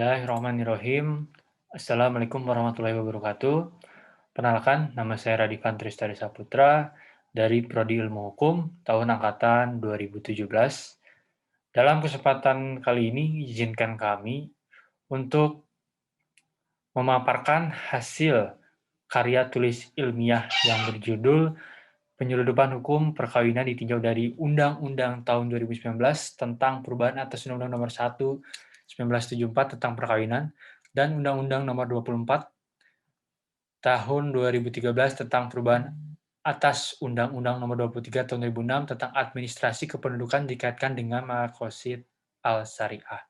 Bismillahirrahmanirrahim. Assalamualaikum warahmatullahi wabarakatuh. Perkenalkan, nama saya Radivan Tristari Saputra dari Prodi Ilmu Hukum tahun angkatan 2017. Dalam kesempatan kali ini, izinkan kami untuk memaparkan hasil karya tulis ilmiah yang berjudul Penyeludupan Hukum Perkawinan ditinjau dari Undang-Undang tahun 2019 tentang perubahan atas Undang-Undang Nomor 1 1974 tentang perkawinan dan Undang-Undang Nomor 24 tahun 2013 tentang perubahan atas Undang-Undang Nomor 23 tahun 2006 tentang administrasi kependudukan dikaitkan dengan Maqasid Al-Syariah.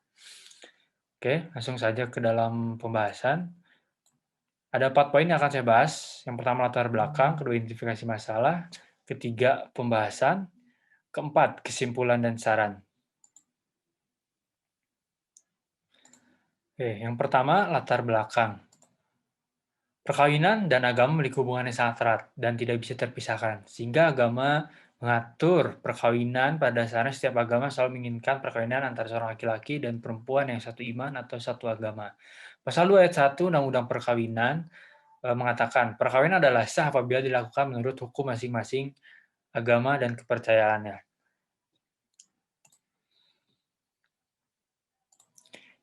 Oke, langsung saja ke dalam pembahasan. Ada 4 poin yang akan saya bahas. Yang pertama latar belakang, kedua identifikasi masalah, ketiga pembahasan, keempat kesimpulan dan saran. Oke, yang pertama latar belakang. Perkawinan dan agama memiliki hubungan yang sangat erat dan tidak bisa terpisahkan, sehingga agama mengatur perkawinan. Pada dasarnya setiap agama selalu menginginkan perkawinan antara seorang laki-laki dan perempuan yang satu iman atau satu agama. Pasal 2 ayat 1 Undang-Undang Perkawinan mengatakan, perkawinan adalah sah apabila dilakukan menurut hukum masing-masing agama dan kepercayaannya.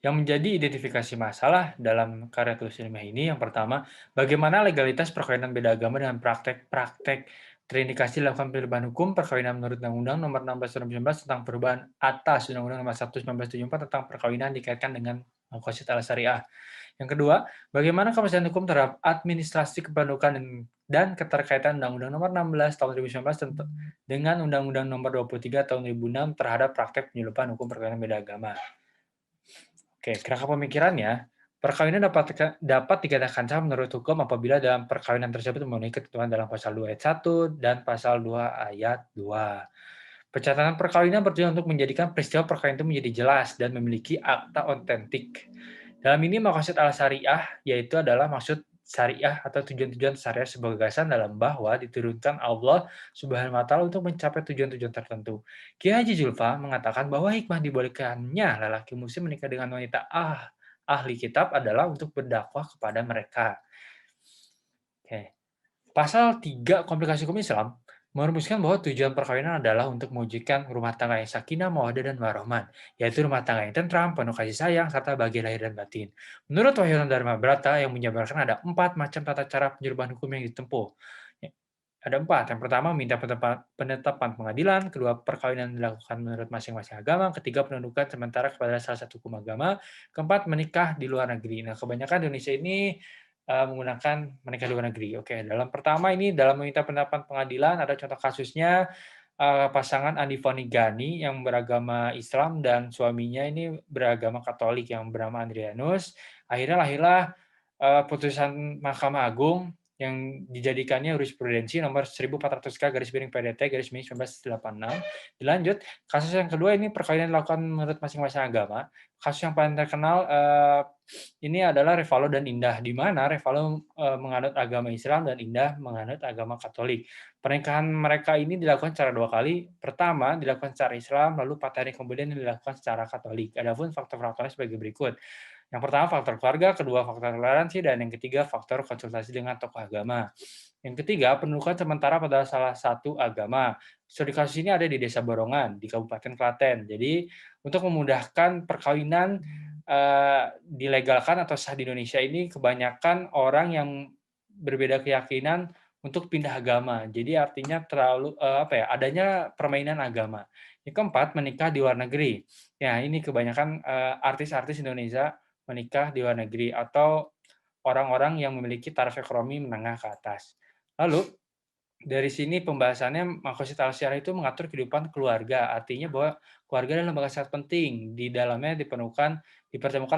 Yang menjadi identifikasi masalah dalam karya tulis ilmiah ini, yang pertama, bagaimana legalitas perkawinan beda agama dengan praktek-praktek terindikasi dilakukan perubahan hukum perkawinan menurut Undang-Undang Nomor 16 Tahun 2019 tentang perubahan atas Undang-Undang Nomor 1 1974 tentang perkawinan dikaitkan dengan Maqasid Al-Syariah. Yang kedua, bagaimana kepastian hukum terhadap administrasi kependudukan dan keterkaitan Undang-Undang Nomor 16 Tahun 2019 dengan Undang-Undang Nomor 23 Tahun 2006 terhadap praktek penyelundupan hukum perkawinan beda agama. Oke, kerangka pemikirannya, perkawinan dapat dikatakan sah menurut hukum apabila dalam perkawinan tersebut memenuhi ketentuan dalam pasal 2 ayat 1 dan pasal 2 ayat 2. Pencatatan perkawinan bertujuan untuk menjadikan peristiwa perkawinan itu menjadi jelas dan memiliki akta otentik. Dalam ini maqasid al-syariah yaitu adalah maksud syariah atau tujuan-tujuan syariah sebagai gagasan dalam bahwa diturunkan Allah Subhanahu wa taala untuk mencapai tujuan-tujuan tertentu. Kiai Haji Zulfa mengatakan bahwa hikmah dibolehkannya lelaki muslim menikah dengan wanita ahli kitab adalah untuk berdakwah kepada mereka. Oke. Pasal 3 Komplikasi Hukum Islam merumuskan bahwa tujuan perkawinan adalah untuk mewujudkan rumah tangga yang sakinah, mawaddah, dan warahmah, yaitu rumah tangga yang tentram, penuh kasih sayang, serta bahagia lahir dan batin. Menurut Wahyu Dharma Brata yang menjabarkan ada 4 macam tata cara penyelesaian hukum yang ditempuh. Ada 4. Yang pertama, minta penetapan pengadilan. Kedua, perkawinan dilakukan menurut masing-masing agama. Ketiga, penundukan sementara kepada salah satu hukum agama. Keempat, menikah di luar negeri. Nah, kebanyakan di Indonesia ini menggunakan menikah di luar negeri. Oke, dalam pertama ini dalam meminta penetapan pengadilan ada contoh kasusnya pasangan Andi Foni Gani yang beragama Islam dan suaminya ini beragama Katolik yang bernama Andrianus. Akhirnya lahirlah putusan Mahkamah Agung yang dijadikannya jurisprudensi nomor 1400K garis miring PDT garis miring 1986. Dilanjut, kasus yang kedua ini perkawinan dilakukan menurut masing-masing agama. Kasus yang paling terkenal ini adalah Revalo dan Indah, di mana Revalo menganut agama Islam dan Indah menganut agama Katolik. Pernikahan mereka ini dilakukan secara 2 kali. Pertama, dilakukan secara Islam, lalu 4 hari kemudian dilakukan secara Katolik. Adapun faktor-faktornya sebagai berikut. Yang pertama, faktor keluarga, kedua, faktor toleransi, dan yang ketiga, faktor konsultasi dengan tokoh agama. Yang ketiga, pendudukan sementara pada salah satu agama. Studi kasus ini ada di Desa Borongan, di Kabupaten Klaten. Jadi, untuk memudahkan perkawinan dilegalkan atau sah di Indonesia ini, kebanyakan orang yang berbeda keyakinan untuk pindah agama. Jadi artinya adanya permainan agama. Yang keempat, menikah di luar negeri. Ya, ini kebanyakan artis-artis Indonesia menikah di luar negeri atau orang-orang yang memiliki taraf ekonomi menengah ke atas. Lalu dari sini pembahasannya Maqasid Al-Syariah itu mengatur kehidupan keluarga, artinya bahwa keluarga adalah lembaga sangat penting. Di dalamnya dipertemukan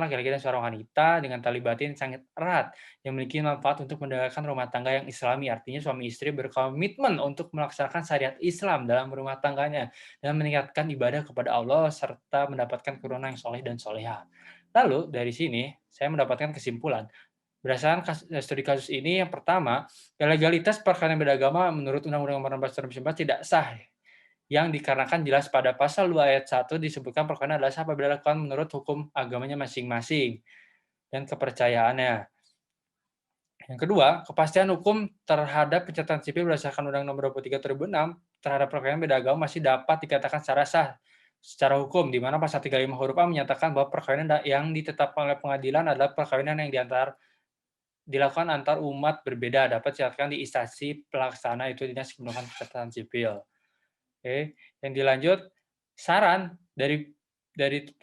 laki-laki dan seorang wanita dengan tali batin sangat erat yang memiliki manfaat untuk mendirikan rumah tangga yang Islami, artinya suami istri berkomitmen untuk melaksanakan syariat Islam dalam rumah tangganya dan meningkatkan ibadah kepada Allah serta mendapatkan keturunan yang soleh dan soleha. Lalu dari sini saya mendapatkan kesimpulan. Berdasarkan studi kasus ini, yang pertama, legalitas perkawinan beda agama menurut Undang-Undang Nomor 16 Tahun 2019 tidak sah, yang dikarenakan jelas pada pasal 2 ayat 1 disebutkan perkawinan adalah sah apabila dilakukan menurut hukum agamanya masing-masing. dan kepercayaannya. Yang kedua, kepastian hukum terhadap pencatatan sipil berdasarkan Undang Nomor 23 2006 terhadap perkawinan beda agama masih dapat dikatakan secara sah secara hukum, di mana pasal 35 huruf A menyatakan bahwa perkawinan yang ditetapkan oleh pengadilan adalah perkawinan yang dilakukan antar umat berbeda, dapat dicatatkan di instansi pelaksana, itu Dinas Kependudukan Catatan Sipil. Oke, yang dilanjut, saran dari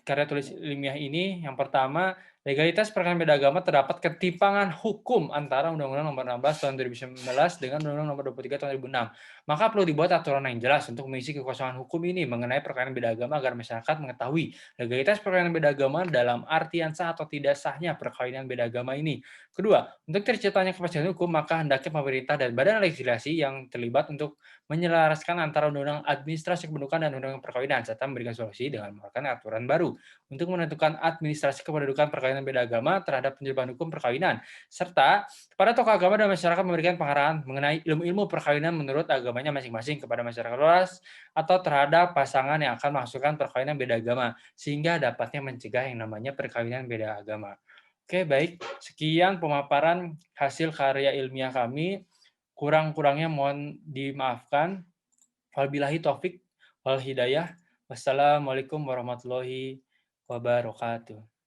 karya tulis ilmiah ini, yang pertama, legalitas perkawinan beda agama terdapat ketimpangan hukum antara Undang-Undang Nomor 16 Tahun 2019 dengan Undang-Undang Nomor 23 Tahun 2006. Maka perlu dibuat aturan yang jelas untuk mengisi kekosongan hukum ini mengenai perkawinan beda agama agar masyarakat mengetahui legalitas perkawinan beda agama dalam artian sah atau tidak sahnya perkawinan beda agama ini. Kedua, untuk terciptanya kepastian hukum, maka hendaknya pemerintah dan badan legislasi yang terlibat untuk menyelaraskan antara Undang-Undang Administrasi Kependudukan dan Undang-Undang Perkawinan, serta memberikan solusi dengan mengeluarkan aturan baru untuk menentukan administrasi kependudukan perkawinan beda agama terhadap penjelasan hukum perkawinan, serta kepada tokoh agama dan masyarakat memberikan pengarahan mengenai ilmu-ilmu perkawinan menurut agamanya masing-masing kepada masyarakat luas atau terhadap pasangan yang akan melangsungkan perkawinan beda agama, sehingga dapatnya mencegah yang namanya perkawinan beda agama. Oke, baik. Sekian pemaparan hasil karya ilmiah kami. Kurang-kurangnya mohon dimaafkan. Wabillahi taufik wal hidayah. Wassalamualaikum warahmatullahi wabarakatuh.